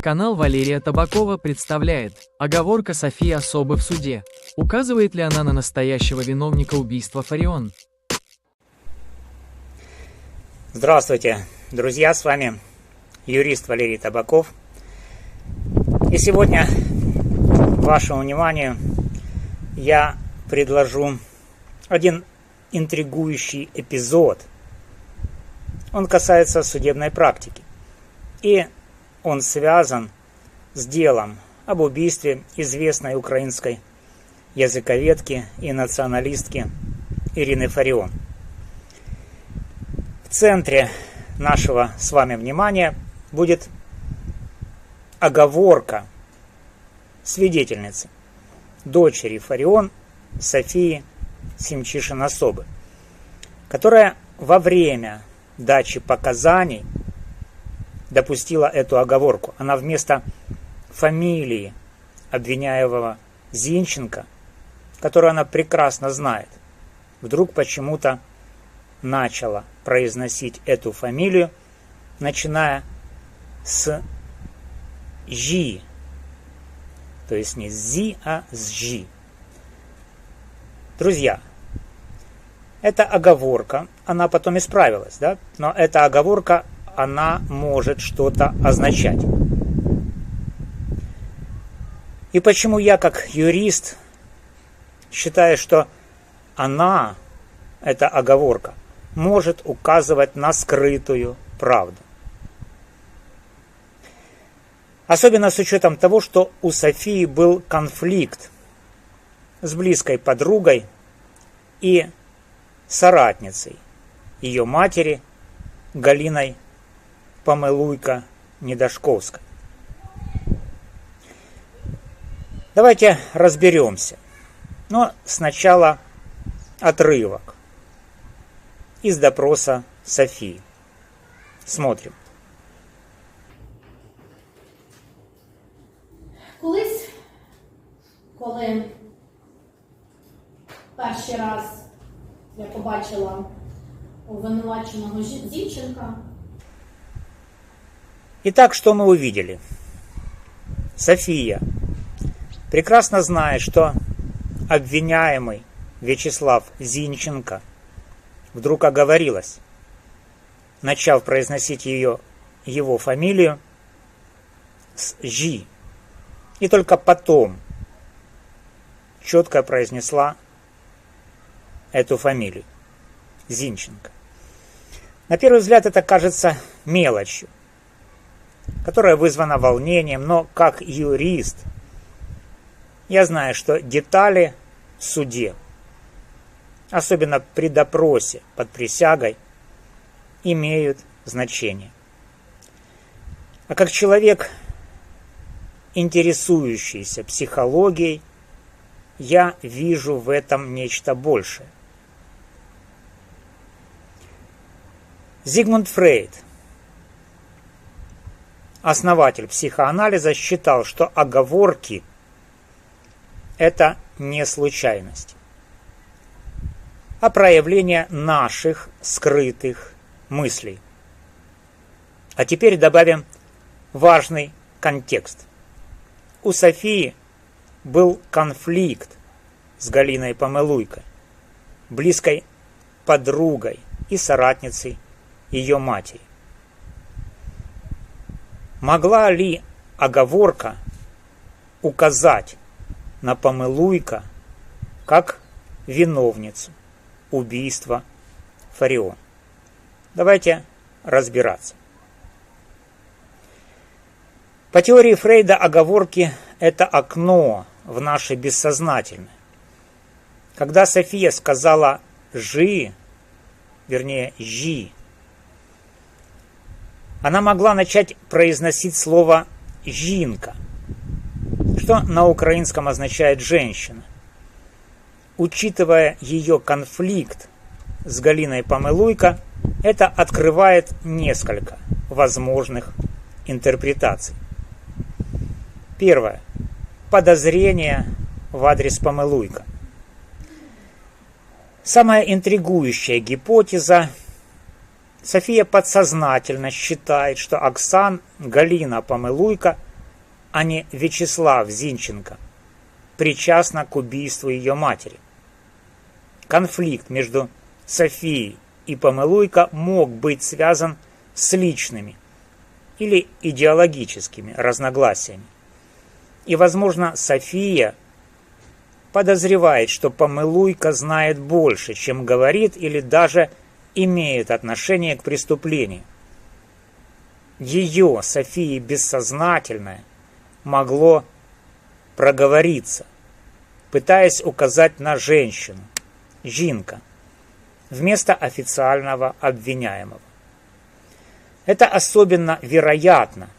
Канал Валерия Табакова представляет «Оговорка Софии Особы в суде». Указывает ли она на настоящего виновника убийства Фарион? Здравствуйте, друзья, с вами юрист Валерий Табаков. И сегодня вашему вниманию я предложу один интригующий эпизод. Он касается судебной практики. И он связан с делом об убийстве известной украинской языковедки и националистки Ирины Фарион. В центре нашего с вами внимания будет оговорка свидетельницы, дочери Фарион Софии Семчишин-Особы, которая во время дачи показаний допустила эту оговорку. Она вместо фамилии обвиняемого Зинченко, которую она прекрасно знает, вдруг почему-то начала произносить эту фамилию, начиная с «жи», то есть не с «зи», а с «жи». Друзья, эта оговорка, она потом исправилась, да? Но эта оговорка, она может что-то означать. И почему я, как юрист, считаю, что она, эта оговорка, может указывать на скрытую правду. Особенно с учетом того, что у Софии был конфликт с близкой подругой и соратницей ее матери Галиной Помилуйко-Недашковской. Давайте разберемся. Но сначала отрывок из допроса Софии. Смотрим. Колись, коли перший раз я побачила обвинуваченого Зінченка. Итак, что мы увидели? София прекрасно знает, что обвиняемый Вячеслав Зинченко вдруг оговорилась, начав произносить его фамилию с «жи», и только потом четко произнесла эту фамилию Зинченко. На первый взгляд это кажется мелочью, которая вызвана волнением, но как юрист я знаю, что детали в суде, особенно при допросе под присягой, имеют значение. А как человек, интересующийся психологией, я вижу в этом нечто большее. Зигмунд Фрейд, основатель психоанализа, считал, что оговорки – это не случайность, а проявление наших скрытых мыслей. А теперь добавим важный контекст. У Софии был конфликт с Галиной Помилуйко, близкой подругой и соратницей ее матери. Могла ли оговорка указать на Помилуйко как виновницу убийства Фарион? Давайте разбираться. По теории Фрейда оговорки – это окно в наше бессознательное. Когда София сказала «жи», вернее «жи», она могла начать произносить слово «жинка», что на украинском означает «женщина». Учитывая ее конфликт с Галиной Помилуйко, это открывает несколько возможных интерпретаций. Первое. Подозрение в адрес Помилуйко. Самая интригующая гипотеза София подсознательно считает, что Галина Помилуйко а не Вячеслав Зинченко, причастна к убийству ее матери. Конфликт между Софией и Помылуйко мог быть связан с личными или идеологическими разногласиями. И, возможно, София подозревает, что Помылуйко знает больше, чем говорит, или даже имеет отношение к преступлению. Ее, Софии, бессознательное могло проговориться, пытаясь указать на женщину, Жінка, вместо официального обвиняемого. Это особенно вероятно,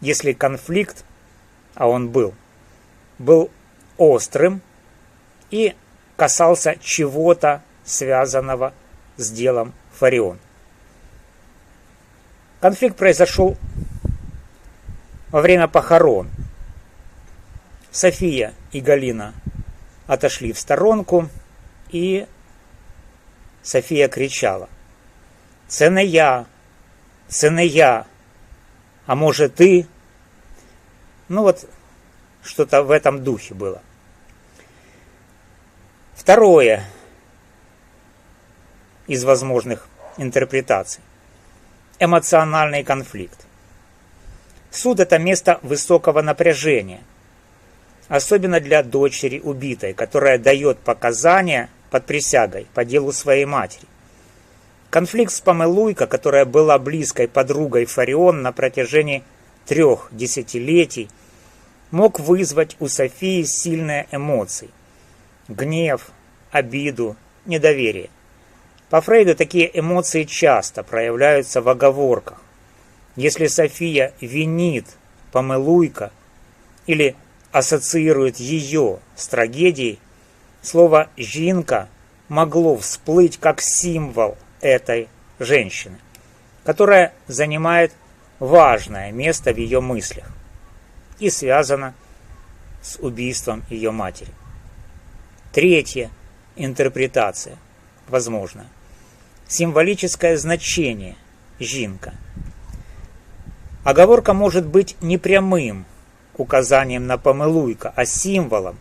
если конфликт, а он был острым и касался чего-то, связанного с делом Фарион. Конфликт произошел во время похорон. София и Галина отошли в сторонку, и София кричала: «Це не я! Це не я! А может ты?» Ну вот, что-то в этом духе было. Второе из возможных интерпретаций. Эмоциональный конфликт. Суд – это место высокого напряжения, особенно для дочери убитой, которая дает показания под присягой по делу своей матери. Конфликт с Помылуйко, которая была близкой подругой Фарион на протяжении 3 десятилетий, мог вызвать у Софии сильные эмоции – гнев, обиду, недоверие. По Фрейду такие эмоции часто проявляются в оговорках. Если София винит Помылуйко или ассоциирует ее с трагедией, слово «жінка» могло всплыть как символ этой женщины, которая занимает важное место в ее мыслях и связана с убийством ее матери. Третья интерпретация, возможно, символическое значение «жінка». Оговорка может быть не прямым указанием на Помылуйко, а символом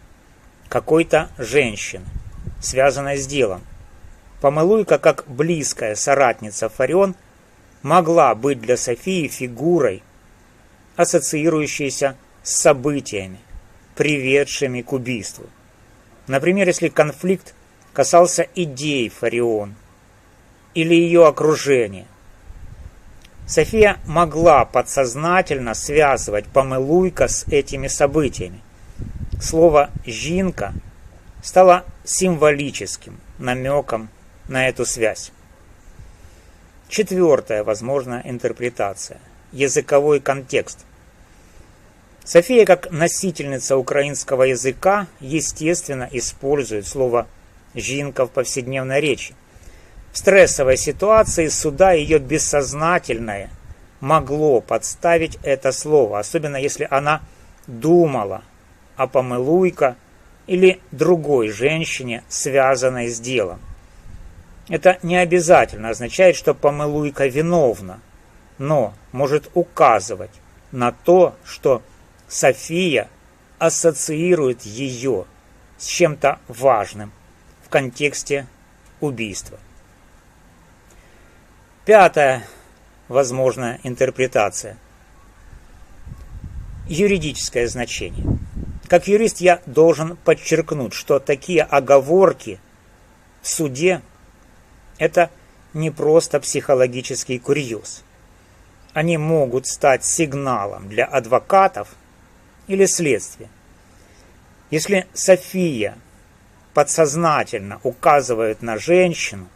какой-то женщины, связанной с делом. Помылуйко, как близкая соратница Фарион, могла быть для Софии фигурой, ассоциирующейся с событиями, приведшими к убийству. Например, если конфликт касался идей Фарион или ее окружения, София могла подсознательно связывать Помылуйко с этими событиями. Слово «жінка» стало символическим намеком на эту связь. Четвертая возможная интерпретация – языковой контекст. София, как носительница украинского языка, естественно использует слово «жінка» в повседневной речи. В стрессовой ситуации суда ее бессознательное могло подставить это слово, особенно если она думала о Помылуйко или другой женщине, связанной с делом. Это не обязательно означает, что Помылуйко виновна, но может указывать на то, что София ассоциирует ее с чем-то важным в контексте убийства. Пятая возможная интерпретация. Юридическое значение. Как юрист я должен подчеркнуть, что такие оговорки в суде – это не просто психологический курьез. Они могут стать сигналом для адвокатов или следствия. Если София подсознательно указывает на женщину,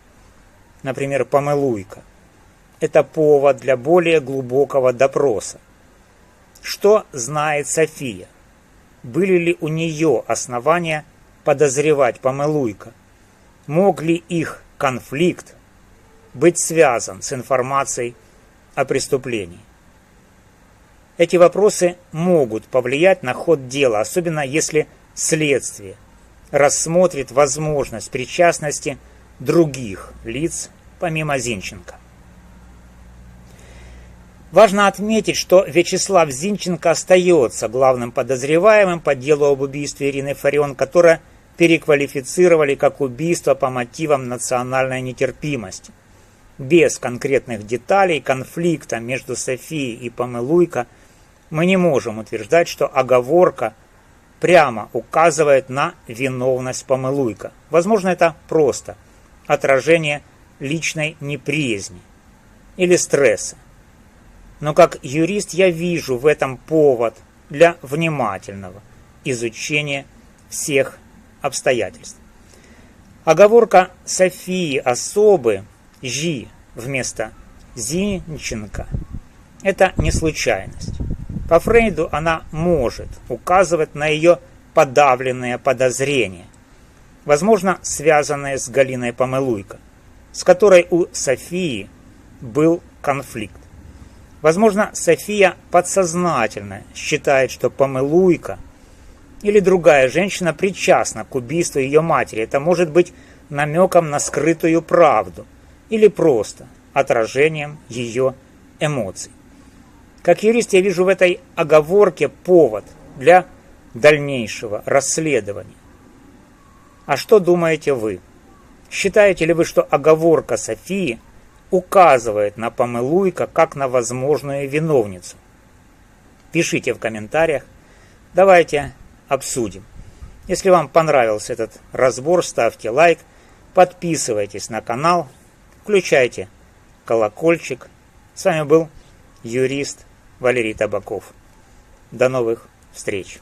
например, Помылуйко, это повод для более глубокого допроса. Что знает София? Были ли у нее основания подозревать Помылуйко? Мог ли их конфликт быть связан с информацией о преступлении? Эти вопросы могут повлиять на ход дела, особенно если следствие рассмотрит возможность причастности других лиц помимо Зинченко. Важно отметить, что Вячеслав Зинченко остается главным подозреваемым по делу об убийстве Ирины Фарион, которое переквалифицировали как убийство по мотивам национальной нетерпимости. Без конкретных деталей конфликта между Софией и Помылуйко мы не можем утверждать, что оговорка прямо указывает на виновность Помылуйко. Возможно, это просто отражение личной неприязни или стресса. Но как юрист я вижу в этом повод для внимательного изучения всех обстоятельств. Оговорка Софии особы «жи» вместо Зинченко – это не случайность. По Фрейду она может указывать на ее подавленные подозрения, возможно, связанные с Галиной Помылуйко, с которой у Софии был конфликт. Возможно, София подсознательно считает, что Помылуйко или другая женщина причастна к убийству ее матери. Это может быть намеком на скрытую правду или просто отражением ее эмоций. Как юрист я вижу в этой оговорке повод для дальнейшего расследования. А что думаете вы? Считаете ли вы, что оговорка Софии указывает на Помылуйко как на возможную виновницу? Пишите в комментариях, давайте обсудим. Если вам понравился этот разбор, ставьте лайк, подписывайтесь на канал, включайте колокольчик. С вами был юрист Валерий Табаков. До новых встреч!